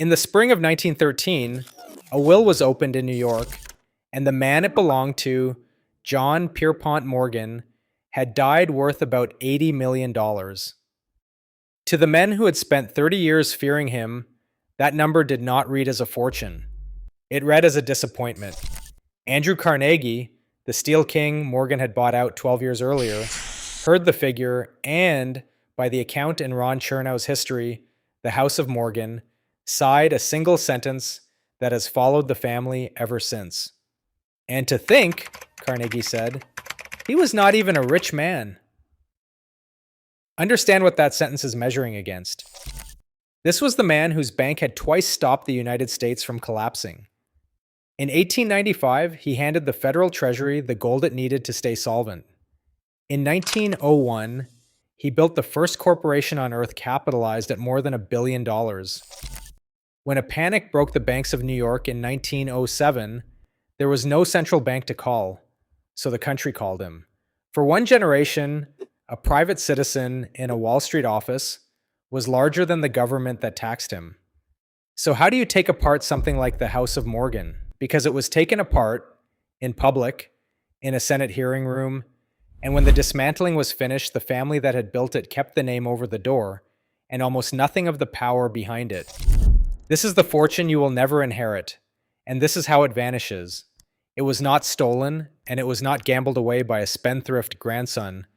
In the spring of 1913, a will was opened in New York, and the man it belonged to, John Pierpont Morgan, had died worth about $80 million. To the men who had spent 30 years fearing him, that number did not read as a fortune. It read as a disappointment. Andrew Carnegie, the Steel King Morgan had bought out 12 years earlier, heard the figure and, by the account in Ron Chernow's history, The House of Morgan, sighed a single sentence that has followed the family ever since. And to think, Carnegie said, he was not even a rich man. Understand what that sentence is measuring against. This was the man whose bank had twice stopped the United States from collapsing. In 1895, he handed the federal treasury the gold it needed to stay solvent. In 1901, he built the first corporation on earth capitalized at more than $1 billion. When a panic broke the banks of New York in 1907, there was no central bank to call, so the country called him. For one generation, a private citizen in a Wall Street office was larger than the government that taxed him. So how do you take apart something like the House of Morgan? Because it was taken apart in public, in a Senate hearing room, and when the dismantling was finished, the family that had built it kept the name over the door, and almost nothing of the power behind it. This is the fortune you will never inherit, and this is how it vanishes. It was not stolen, and it was not gambled away by a spendthrift grandson.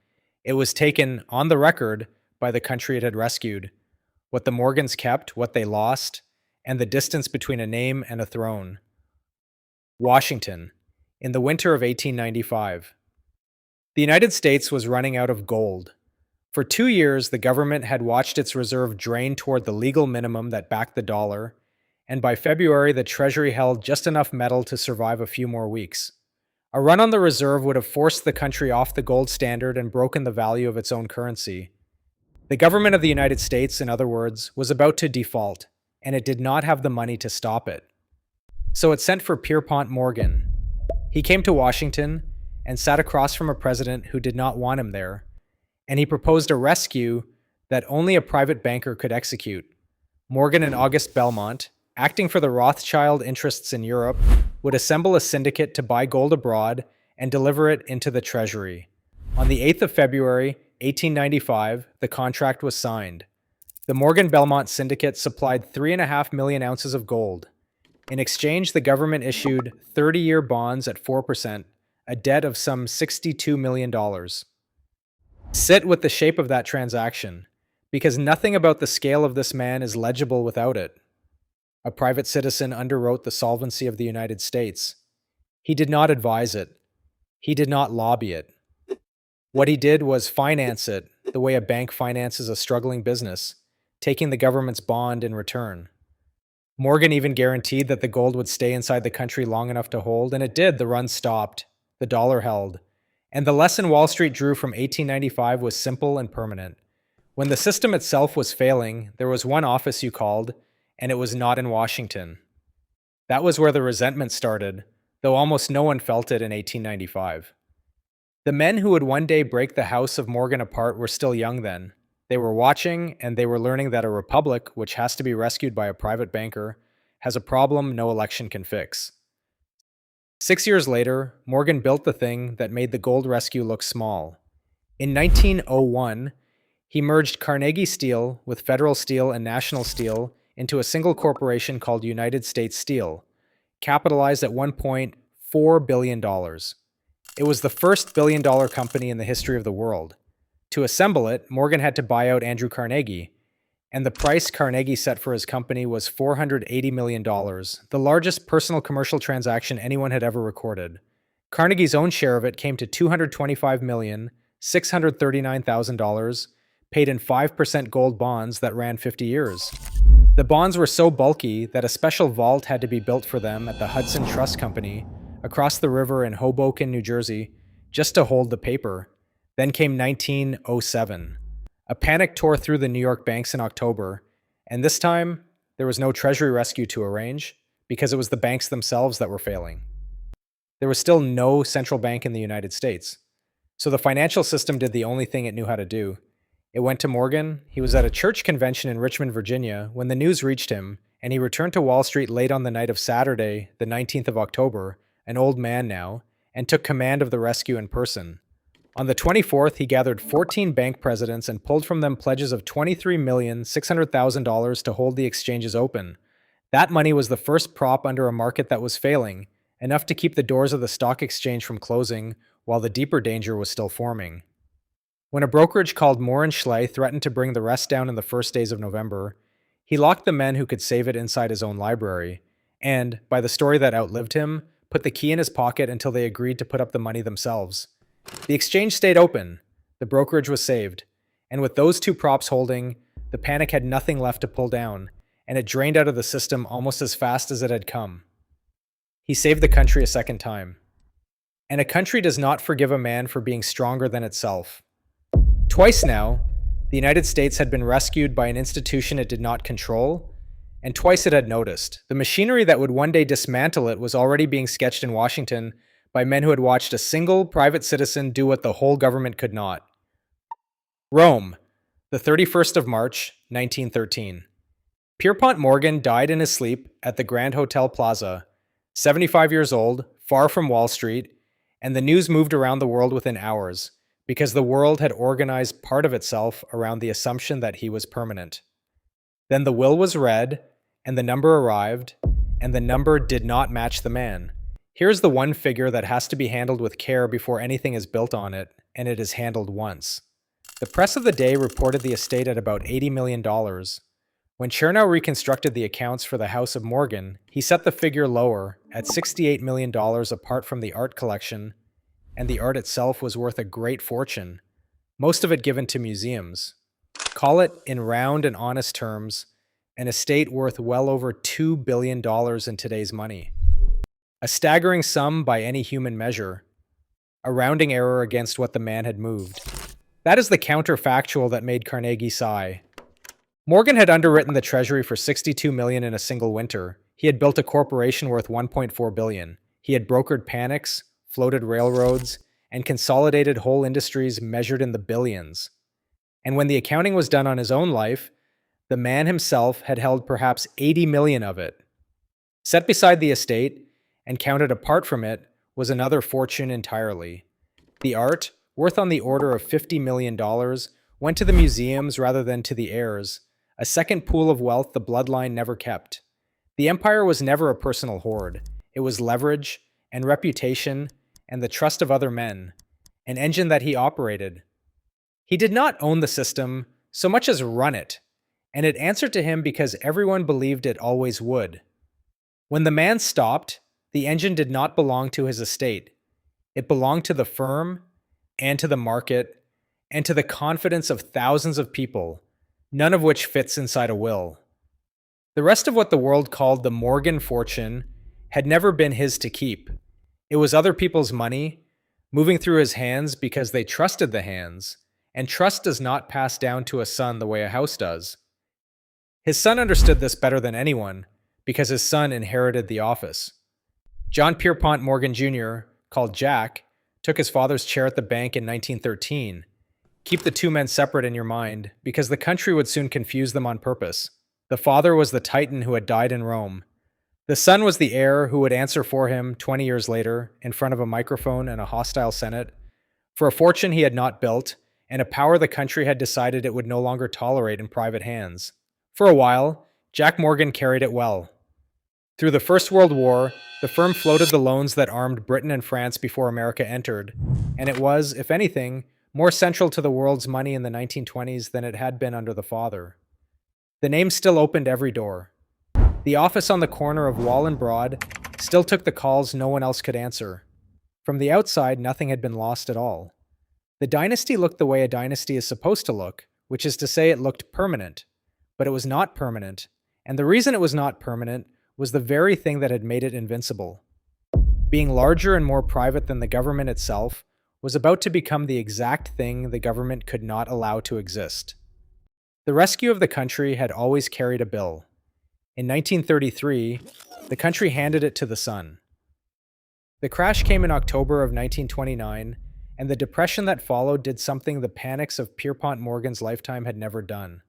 It was taken, on the record, by the country it had rescued. What the Morgans kept, what they lost, and the distance between a name and a throne. Washington, in the winter of 1895. The United States was running out of gold. For 2 years, the government had watched its reserve drain toward the legal minimum that backed the dollar, and by February, the Treasury held just enough metal to survive a few more weeks. A run on the reserve would have forced the country off the gold standard and broken the value of its own currency. The government of the United States, in other words, was about to default, and it did not have the money to stop it. So it sent for Pierpont Morgan. He came to Washington and sat across from a president who did not want him there, and he proposed a rescue that only a private banker could execute. Morgan and August Belmont, acting for the Rothschild interests in Europe, would assemble a syndicate to buy gold abroad and deliver it into the Treasury. On the 8th of February, 1895, the contract was signed. The Morgan-Belmont syndicate supplied 3.5 million ounces of gold. In exchange, the government issued 30-year bonds at 4%, a debt of some $62 million. Sit with the shape of that transaction, because nothing about the scale of this man is legible without it. A private citizen underwrote the solvency of the United States. He did not advise it. He did not lobby it. What he did was finance it the way a bank finances a struggling business, taking the government's bond in return. Morgan even guaranteed that the gold would stay inside the country long enough to hold, and it did. The run stopped. The dollar held. And the lesson Wall Street drew from 1895 was simple and permanent. When the system itself was failing, there was one office you called, and it was not in Washington. That was where the resentment started, though almost no one felt it in 1895. The men who would one day break the House of Morgan apart were still young then. They were watching, and they were learning that a republic, which has to be rescued by a private banker, has a problem no election can fix. 6 years later, Morgan built the thing that made the gold rescue look small. In 1901, he merged Carnegie Steel with Federal Steel and National Steel into a single corporation called United States Steel, capitalized at $1.4 billion. It was the first billion-dollar company in the history of the world. To assemble it, Morgan had to buy out Andrew Carnegie, and the price Carnegie set for his company was $480 million, the largest personal commercial transaction anyone had ever recorded. Carnegie's own share of it came to $225,639,000, paid in 5% gold bonds that ran 50 years. The bonds were so bulky that a special vault had to be built for them at the Hudson Trust Company, across the river in Hoboken, New Jersey, just to hold the paper. Then came 1907. A panic tore through the New York banks in October, and this time, there was no Treasury rescue to arrange, because it was the banks themselves that were failing. There was still no central bank in the United States, so the financial system did the only thing it knew how to do. It went to Morgan. He was at a church convention in Richmond, Virginia, when the news reached him, and he returned to Wall Street late on the night of Saturday, the 19th of October, an old man now, and took command of the rescue in person. On the 24th, he gathered 14 bank presidents and pulled from them pledges of $23,600,000 to hold the exchanges open. That money was the first prop under a market that was failing, enough to keep the doors of the stock exchange from closing while the deeper danger was still forming. When a brokerage called Moore and Schley threatened to bring the rest down in the first days of November, he locked the men who could save it inside his own library, and, by the story that outlived him, put the key in his pocket until they agreed to put up the money themselves. The exchange stayed open, the brokerage was saved, and with those two props holding, the panic had nothing left to pull down, and it drained out of the system almost as fast as it had come. He saved the country a second time. And a country does not forgive a man for being stronger than itself. Twice now, the United States had been rescued by an institution it did not control, and twice it had noticed. The machinery that would one day dismantle it was already being sketched in Washington by men who had watched a single private citizen do what the whole government could not. Rome, the 31st of March, 1913. Pierpont Morgan died in his sleep at the Grand Hotel Plaza, 75 years old, far from Wall Street, and the news moved around the world within hours, because the world had organized part of itself around the assumption that he was permanent. Then the will was read, and the number arrived, and the number did not match the man. Here's the one figure that has to be handled with care before anything is built on it, and it is handled once. The press of the day reported the estate at about $80 million. When Chernow reconstructed the accounts for the House of Morgan, he set the figure lower, at $68 million apart from the art collection, and the art itself was worth a great fortune, most of it given to museums. Call it, in round and honest terms, an estate worth well over $2 billion in today's money. A staggering sum by any human measure, a rounding error against what the man had moved. That is the counterfactual that made Carnegie sigh. Morgan had underwritten the Treasury for $62 million in a single winter. He had built a corporation worth $1.4 billion. He had brokered panics, floated railroads, and consolidated whole industries measured in the billions. And when the accounting was done on his own life, the man himself had held perhaps $80 million of it. Set beside the estate, and counted apart from it, was another fortune entirely. The art, worth on the order of $50 million, went to the museums rather than to the heirs, a second pool of wealth the bloodline never kept. The empire was never a personal hoard. It was leverage and reputation and the trust of other men, an engine that he operated. He did not own the system so much as run it, and it answered to him because everyone believed it always would. When the man stopped, the engine did not belong to his estate. It belonged to the firm and to the market and to the confidence of thousands of people, none of which fits inside a will. The rest of what the world called the Morgan fortune had never been his to keep. It was other people's money, moving through his hands because they trusted the hands, and trust does not pass down to a son the way a house does. His son understood this better than anyone, because his son inherited the office. John Pierpont Morgan Jr., called Jack, took his father's chair at the bank in 1913. Keep the two men separate in your mind, because the country would soon confuse them on purpose. The father was the titan who had died in Rome. The son was the heir who would answer for him 20 years later, in front of a microphone and a hostile Senate, for a fortune he had not built, and a power the country had decided it would no longer tolerate in private hands. For a while, Jack Morgan carried it well. Through the First World War, the firm floated the loans that armed Britain and France before America entered, and it was, if anything, more central to the world's money in the 1920s than it had been under the father. The name still opened every door. The office on the corner of Wall and Broad still took the calls no one else could answer. From the outside, nothing had been lost at all. The dynasty looked the way a dynasty is supposed to look, which is to say it looked permanent. But it was not permanent, and the reason it was not permanent was the very thing that had made it invincible. Being larger and more private than the government itself was about to become the exact thing the government could not allow to exist. The rescue of the country had always carried a bill. In 1933, the country handed it to the son. The crash came in October of 1929, and the depression that followed did something the panics of Pierpont Morgan's lifetime had never done.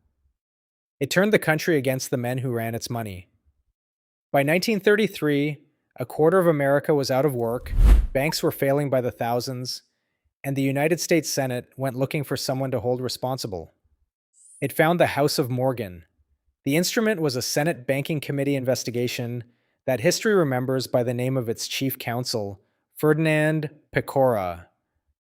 It turned the country against the men who ran its money. By 1933, a quarter of America was out of work, banks were failing by the thousands, and the United States Senate went looking for someone to hold responsible. It found the House of Morgan. The instrument was a Senate Banking Committee investigation that history remembers by the name of its chief counsel, Ferdinand Pecora.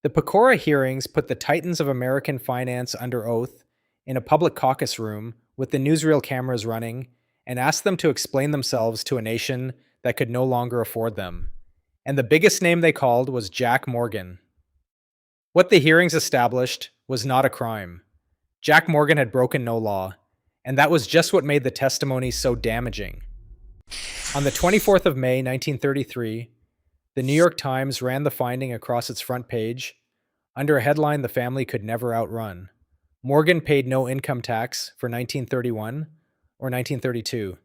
The Pecora hearings put the titans of American finance under oath in a public caucus room with the newsreel cameras running and asked them to explain themselves to a nation that could no longer afford them. And the biggest name they called was Jack Morgan. What the hearings established was not a crime. Jack Morgan had broken no law, and that was just what made the testimony so damaging. On the 24th of May, 1933, the New York Times ran the finding across its front page, under a headline the family could never outrun. Morgan paid no income tax for 1931 or 1932.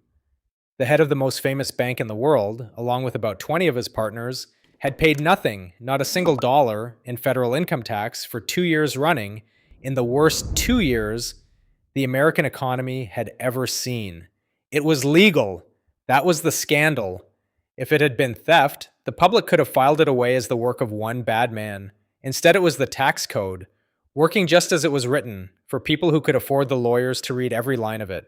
The head of the most famous bank in the world, along with about 20 of his partners, had paid nothing, not a single dollar, in federal income tax for 2 years running, in the worst 2 years the American economy had ever seen. It was legal. That was the scandal. If it had been theft, the public could have filed it away as the work of one bad man. Instead, it was the tax code, working just as it was written, for people who could afford the lawyers to read every line of it.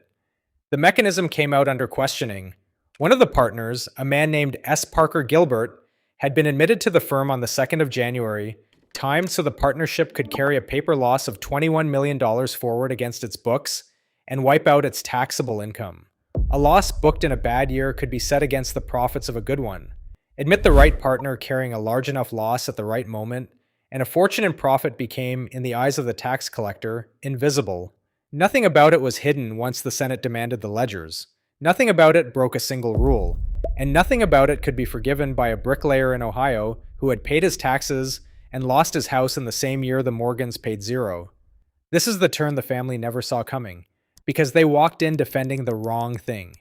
The mechanism came out under questioning. One of the partners, a man named S. Parker Gilbert, had been admitted to the firm on the 2nd of January, timed so the partnership could carry a paper loss of $21 million forward against its books and wipe out its taxable income. A loss booked in a bad year could be set against the profits of a good one. Admit the right partner carrying a large enough loss at the right moment, and a fortune and profit became, in the eyes of the tax collector, invisible. Nothing about it was hidden once the Senate demanded the ledgers. Nothing about it broke a single rule. And nothing about it could be forgiven by a bricklayer in Ohio who had paid his taxes and lost his house in the same year the Morgans paid zero. This is the turn the family never saw coming, because they walked in defending the wrong thing.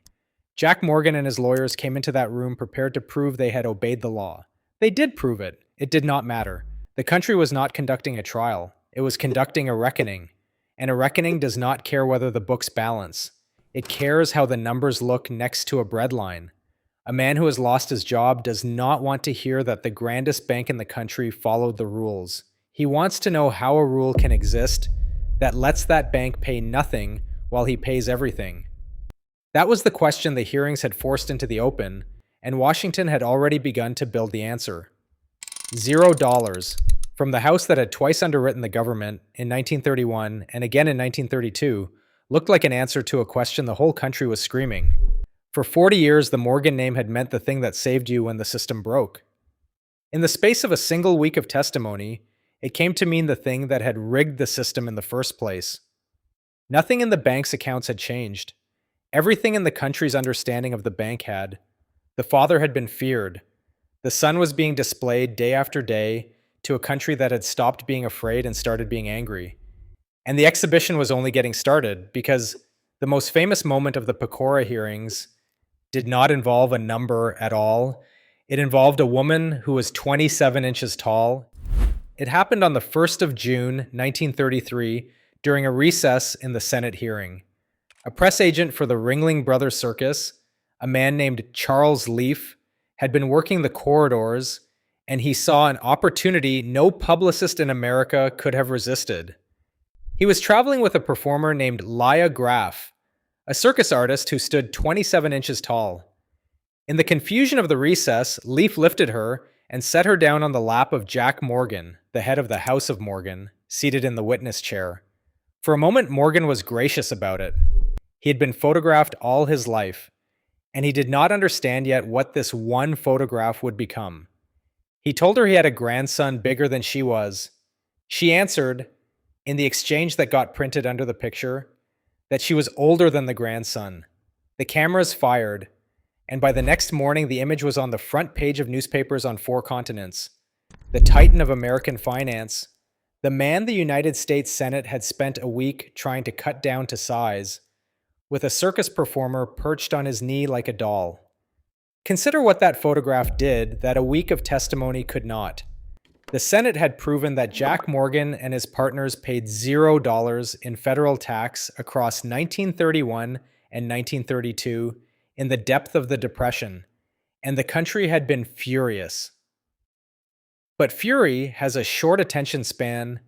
Jack Morgan and his lawyers came into that room prepared to prove they had obeyed the law. They did prove it. It did not matter. The country was not conducting a trial. It was conducting a reckoning. And a reckoning does not care whether the books balance. It cares how the numbers look next to a breadline. A man who has lost his job does not want to hear that the grandest bank in the country followed the rules. He wants to know how a rule can exist that lets that bank pay nothing while he pays everything. That was the question the hearings had forced into the open, and Washington had already begun to build the answer. $0. From the House that had twice underwritten the government, in 1931 and again in 1932, looked like an answer to a question the whole country was screaming. For 40 years, the Morgan name had meant the thing that saved you when the system broke. In the space of a single week of testimony, it came to mean the thing that had rigged the system in the first place. Nothing in the bank's accounts had changed. Everything in the country's understanding of the bank had. The father had been feared. The son was being displayed day after day to a country that had stopped being afraid and started being angry. And the exhibition was only getting started because the most famous moment of the Pecora hearings did not involve a number at all. It involved a woman who was 27 inches tall. It happened on the 1st of June, 1933, during a recess in the Senate hearing. A press agent for the Ringling Brothers Circus, a man named Charles Leaf, had been working the corridors, and he saw an opportunity no publicist in America could have resisted. He was traveling with a performer named Leah Graff, a circus artist who stood 27 inches tall. In the confusion of the recess, Leaf lifted her and set her down on the lap of Jack Morgan, the head of the House of Morgan, seated in the witness chair. For a moment, Morgan was gracious about it. He had been photographed all his life, and he did not understand yet what this one photograph would become. He told her he had a grandson bigger than she was. She answered, in the exchange that got printed under the picture, that she was older than the grandson. The cameras fired, and by the next morning the image was on the front page of newspapers on 4 continents. The titan of American finance, the man the United States Senate had spent a week trying to cut down to size, with a circus performer perched on his knee like a doll. Consider what that photograph did that a week of testimony could not. The Senate had proven that Jack Morgan and his partners paid $0 in federal tax across 1931 and 1932 in the depth of the Depression, and the country had been furious. But fury has a short attention span,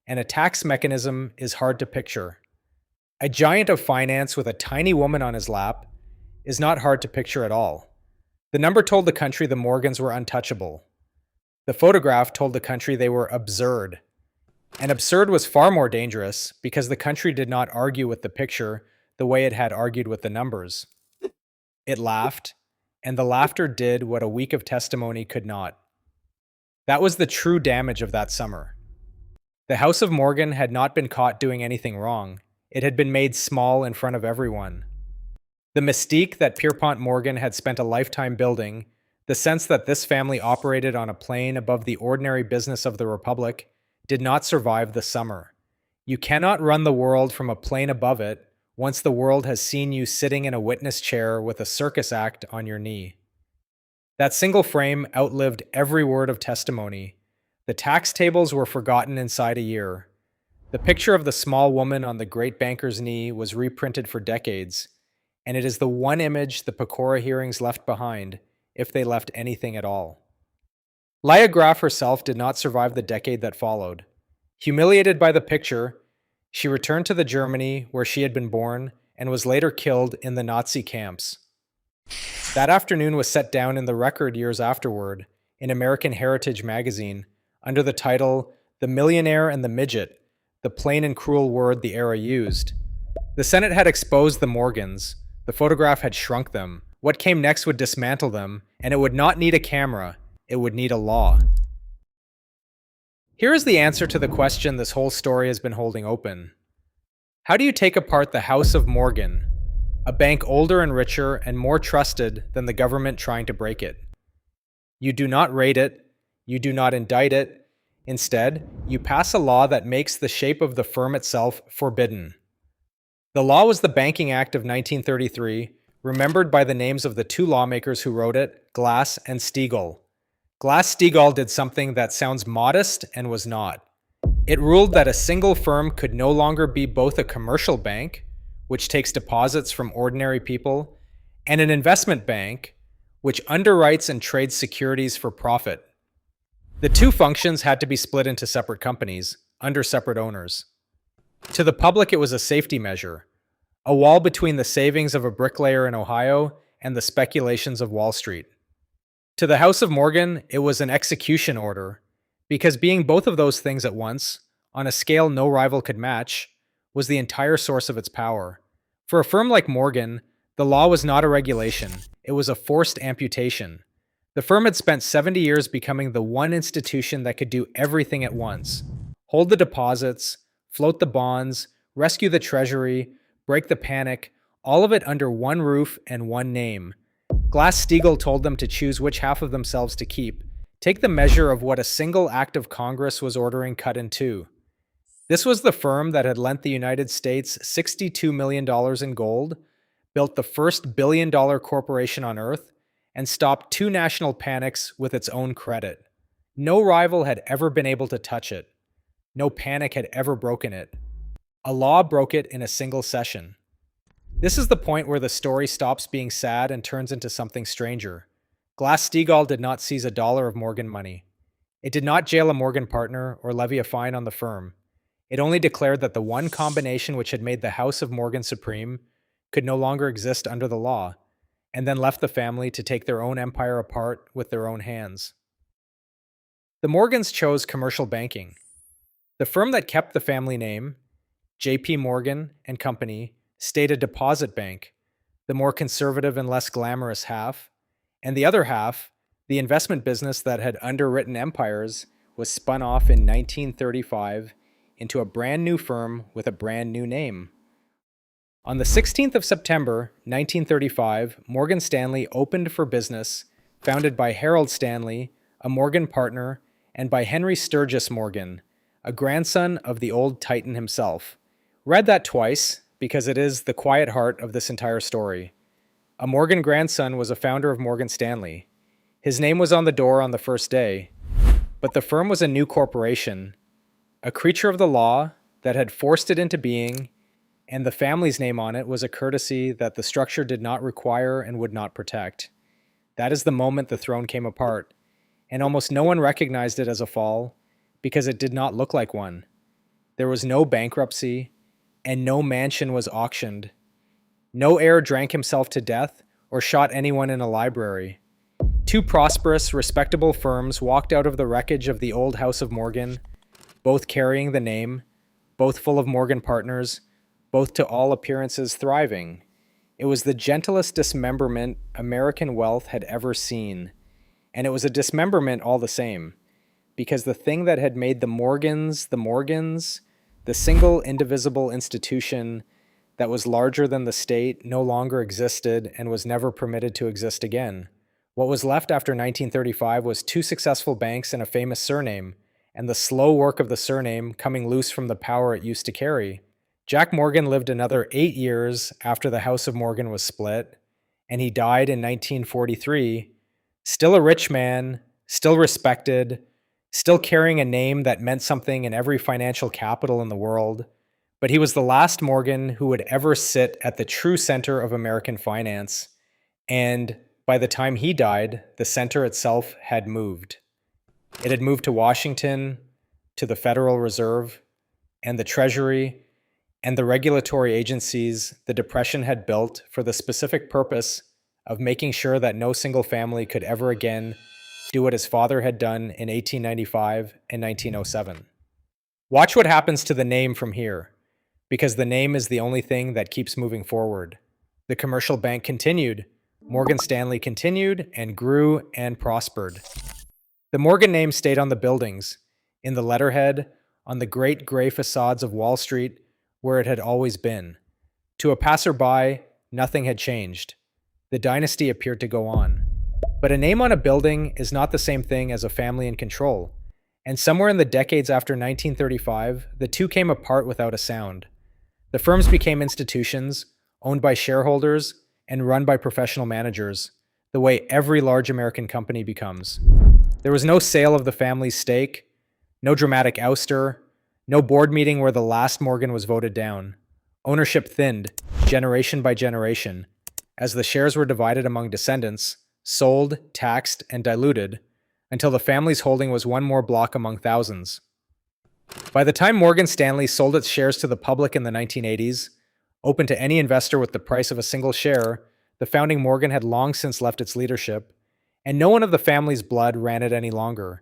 and a tax mechanism is hard to picture. A giant of finance with a tiny woman on his lap is not hard to picture at all. The number told the country the Morgans were untouchable. The photograph told the country they were absurd. And absurd was far more dangerous because the country did not argue with the picture the way it had argued with the numbers. It laughed, and the laughter did what a week of testimony could not. That was the true damage of that summer. The House of Morgan had not been caught doing anything wrong. It had been made small in front of everyone. The mystique that Pierpont Morgan had spent a lifetime building, the sense that this family operated on a plane above the ordinary business of the Republic, did not survive the summer. You cannot run the world from a plane above it once the world has seen you sitting in a witness chair with a circus act on your knee. That single frame outlived every word of testimony. The tax tables were forgotten inside a year. The picture of the small woman on the great banker's knee was reprinted for decades, and it is the one image the Pecora hearings left behind, if they left anything at all. Leah Graf herself did not survive the decade that followed. Humiliated by the picture, she returned to the Germany where she had been born and was later killed in the Nazi camps. That afternoon was set down in the record years afterward in American Heritage magazine under the title "The Millionaire and the Midget, the Plain and Cruel Word the Era Used." The Senate had exposed the Morgans. The photograph had shrunk them. What came next would dismantle them, and it would not need a camera. It would need a law. Here is the answer to the question this whole story has been holding open. How do you take apart the House of Morgan, a bank older and richer and more trusted than the government trying to break it? You do not raid it. You do not indict it. Instead, you pass a law that makes the shape of the firm itself forbidden. The law was the Banking Act of 1933, remembered by the names of the two lawmakers who wrote it, Glass and Steagall. Glass-Steagall did something that sounds modest and was not. It ruled that a single firm could no longer be both a commercial bank, which takes deposits from ordinary people, and an investment bank, which underwrites and trades securities for profit. The two functions had to be split into separate companies, under separate owners. To the public, it was a safety measure, a wall between the savings of a bricklayer in Ohio and the speculations of Wall Street. To the House of Morgan, it was an execution order, because being both of those things at once, on a scale no rival could match, was the entire source of its power. For a firm like Morgan, the law was not a regulation, it was a forced amputation. The firm had spent 70 years becoming the one institution that could do everything at once: hold the deposits, float the bonds, rescue the Treasury, break the panic, all of it under one roof and one name. Glass-Steagall told them to choose which half of themselves to keep. Take the measure of what a single act of Congress was ordering cut in two. This was the firm that had lent the United States $62 million in gold, built the first billion-dollar corporation on Earth, and stopped two national panics with its own credit. No rival had ever been able to touch it. No panic had ever broken it. A law broke it in a single session. This is the point where the story stops being sad and turns into something stranger. Glass-Steagall did not seize $1 of Morgan money. It did not jail a Morgan partner or levy a fine on the firm. It only declared that the one combination which had made the House of Morgan supreme could no longer exist under the law, and then left the family to take their own empire apart with their own hands. The Morgans chose commercial banking. The firm that kept the family name, J.P. Morgan and Company, stayed a deposit bank, the more conservative and less glamorous half, and the other half, the investment business that had underwritten empires, was spun off in 1935 into a brand new firm with a brand new name. On the 16th of September, 1935, Morgan Stanley opened for business, founded by Harold Stanley, a Morgan partner, and by Henry Sturgis Morgan, a grandson of the old Titan himself. Read that twice, because it is the quiet heart of this entire story. A Morgan grandson was a founder of Morgan Stanley. His name was on the door on the first day, but the firm was a new corporation, a creature of the law that had forced it into being, and the family's name on it was a courtesy that the structure did not require and would not protect. That is the moment the throne came apart, and almost no one recognized it as a fall because it did not look like one. There was no bankruptcy, and no mansion was auctioned. No heir drank himself to death or shot anyone in a library. Two prosperous, respectable firms walked out of the wreckage of the old House of Morgan, both carrying the name, both full of Morgan partners, both to all appearances thriving. It was the gentlest dismemberment American wealth had ever seen, and it was a dismemberment all the same, because the thing that had made the Morgans, the single indivisible institution that was larger than the state, no longer existed and was never permitted to exist again. What was left after 1935 was two successful banks and a famous surname, and the slow work of the surname coming loose from the power it used to carry. Jack Morgan lived another 8 years after the House of Morgan was split, and he died in 1943, still a rich man, still respected, still carrying a name that meant something in every financial capital in the world. But he was the last Morgan who would ever sit at the true center of American finance, and by the time he died, the center itself had moved. It had moved to Washington, to the Federal Reserve, and the Treasury, and the regulatory agencies the Depression had built for the specific purpose of making sure that no single family could ever again do what his father had done in 1895 and 1907. Watch what happens to the name from here, because the name is the only thing that keeps moving forward. The commercial bank continued, Morgan Stanley continued and grew and prospered. The Morgan name stayed on the buildings, in the letterhead, on the great gray facades of Wall Street, where it had always been. To a passerby, nothing had changed. The dynasty appeared to go on. But a name on a building is not the same thing as a family in control, and somewhere in the decades after 1935, the two came apart without a sound. The firms became institutions, owned by shareholders and run by professional managers, the way every large American company becomes. There was no sale of the family's stake, no dramatic ouster, no board meeting where the last Morgan was voted down. Ownership thinned, generation by generation, as the shares were divided among descendants, sold, taxed, and diluted, until the family's holding was one more block among thousands. By the time Morgan Stanley sold its shares to the public in the 1980s, open to any investor with the price of a single share, the founding Morgan had long since left its leadership, and no one of the family's blood ran it any longer.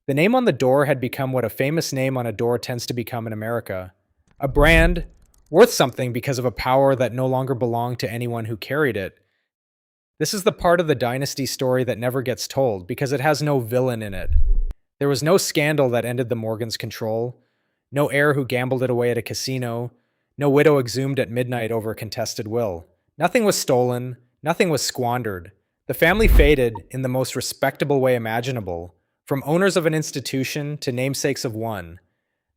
The name on the door had become what a famous name on a door tends to become in America. A brand, worth something because of a power that no longer belonged to anyone who carried it. This is the part of the dynasty story that never gets told because it has no villain in it. There was no scandal that ended the Morgans' control, no heir who gambled it away at a casino, no widow exhumed at midnight over a contested will. Nothing was stolen, nothing was squandered. The family faded in the most respectable way imaginable, from owners of an institution to namesakes of one.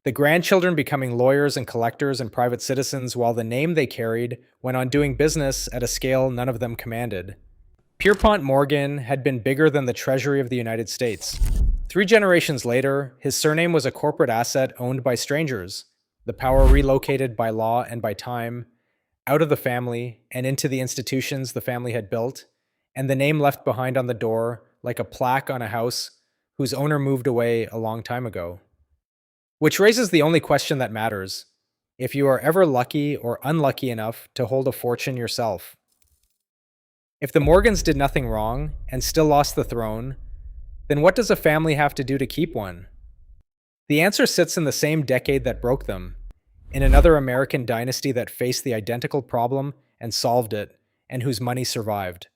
The grandchildren becoming lawyers and collectors and private citizens while the name they carried went on doing business at a scale none of them commanded. Pierpont Morgan had been bigger than the Treasury of the United States. 3 generations later, his surname was a corporate asset owned by strangers, the power relocated by law and by time, out of the family and into the institutions the family had built, and the name left behind on the door like a plaque on a house whose owner moved away a long time ago. Which raises the only question that matters: if you are ever lucky or unlucky enough to hold a fortune yourself. If the Morgans did nothing wrong and still lost the throne, then what does a family have to do to keep one? The answer sits in the same decade that broke them, in another American dynasty that faced the identical problem and solved it, and whose money survived.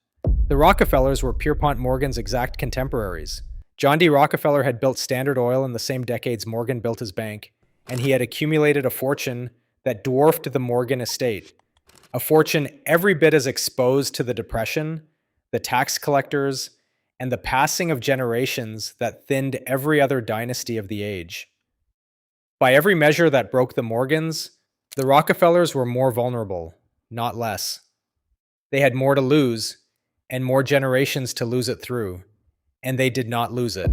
The Rockefellers were Pierpont Morgan's exact contemporaries. John D. Rockefeller had built Standard Oil in the same decades Morgan built his bank, and he had accumulated a fortune that dwarfed the Morgan estate. A fortune every bit as exposed to the Depression, the tax collectors, and the passing of generations that thinned every other dynasty of the age. By every measure that broke the Morgans, the Rockefellers were more vulnerable, not less. They had more to lose, and more generations to lose it through. And they did not lose it.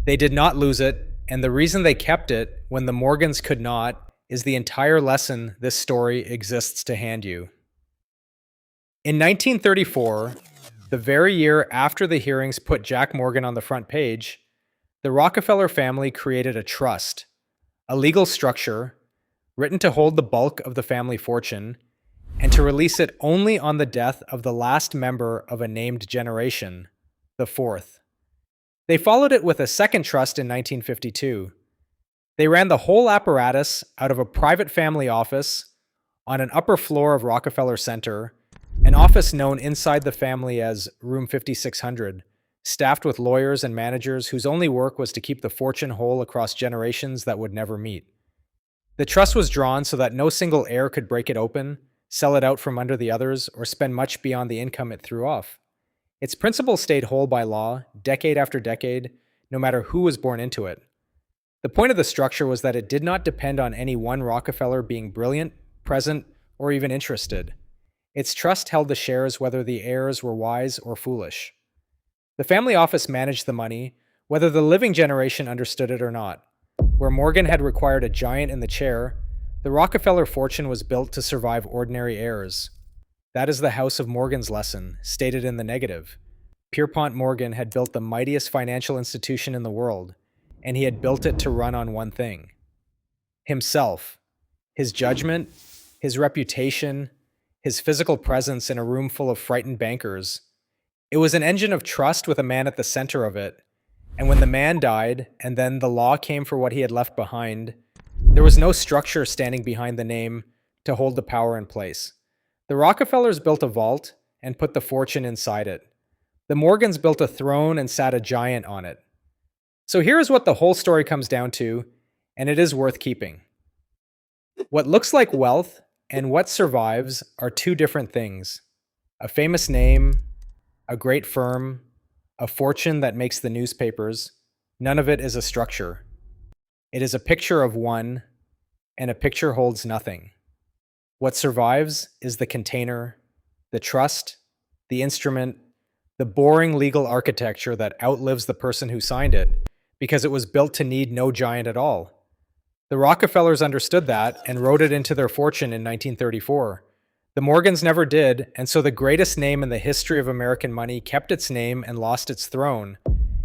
They did not lose it, and the reason they kept it when the Morgans could not is the entire lesson this story exists to hand you. In 1934, the very year after the hearings put Jack Morgan on the front page, the Rockefeller family created a trust, a legal structure written to hold the bulk of the family fortune and to release it only on the death of the last member of a named generation, the fourth. They followed it with a second trust in 1952. They ran the whole apparatus out of a private family office on an upper floor of Rockefeller Center, an office known inside the family as Room 5600, staffed with lawyers and managers whose only work was to keep the fortune whole across generations that would never meet. The trust was drawn so that no single heir could break it open, sell it out from under the others, or spend much beyond the income it threw off. Its principles stayed whole by law, decade after decade, no matter who was born into it. The point of the structure was that it did not depend on any one Rockefeller being brilliant, present, or even interested. Its trust held the shares whether the heirs were wise or foolish. The family office managed the money, whether the living generation understood it or not. Where Morgan had required a giant in the chair, the Rockefeller fortune was built to survive ordinary heirs. That is the House of Morgan's lesson, stated in the negative. Pierpont Morgan had built the mightiest financial institution in the world, and he had built it to run on one thing: himself, his judgment, his reputation, his physical presence in a room full of frightened bankers. It was an engine of trust with a man at the center of it, and when the man died, and then the law came for what he had left behind, there was no structure standing behind the name to hold the power in place. The Rockefellers built a vault and put the fortune inside it. The Morgans built a throne and sat a giant on it. So here is what the whole story comes down to, and it is worth keeping. What looks like wealth and what survives are two different things. A famous name, a great firm, a fortune that makes the newspapers, none of it is a structure. It is a picture of one, and a picture holds nothing. What survives is the container, the trust, the instrument, the boring legal architecture that outlives the person who signed it, because it was built to need no giant at all. The Rockefellers understood that and wrote it into their fortune in 1934. The Morgans never did, and so the greatest name in the history of American money kept its name and lost its throne,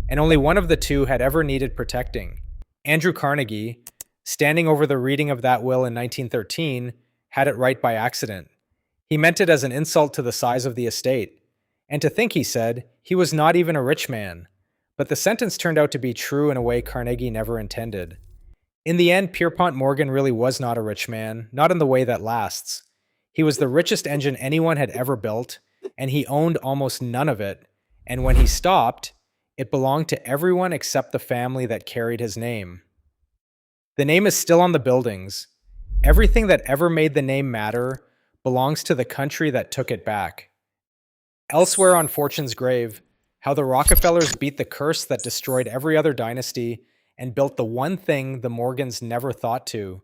and only one of the two had ever needed protecting. Andrew Carnegie, standing over the reading of that will in 1913, had it right by accident. He meant it as an insult to the size of the estate. And to think, he said, he was not even a rich man. But the sentence turned out to be true in a way Carnegie never intended. In the end, Pierpont Morgan really was not a rich man, not in the way that lasts. He was the richest engine anyone had ever built, and he owned almost none of it, and when he stopped, it belonged to everyone except the family that carried his name. The name is still on the buildings. Everything that ever made the name matter belongs to the country that took it back. Elsewhere on Fortune's grave, how the Rockefellers beat the curse that destroyed every other dynasty and built the one thing the Morgans never thought to,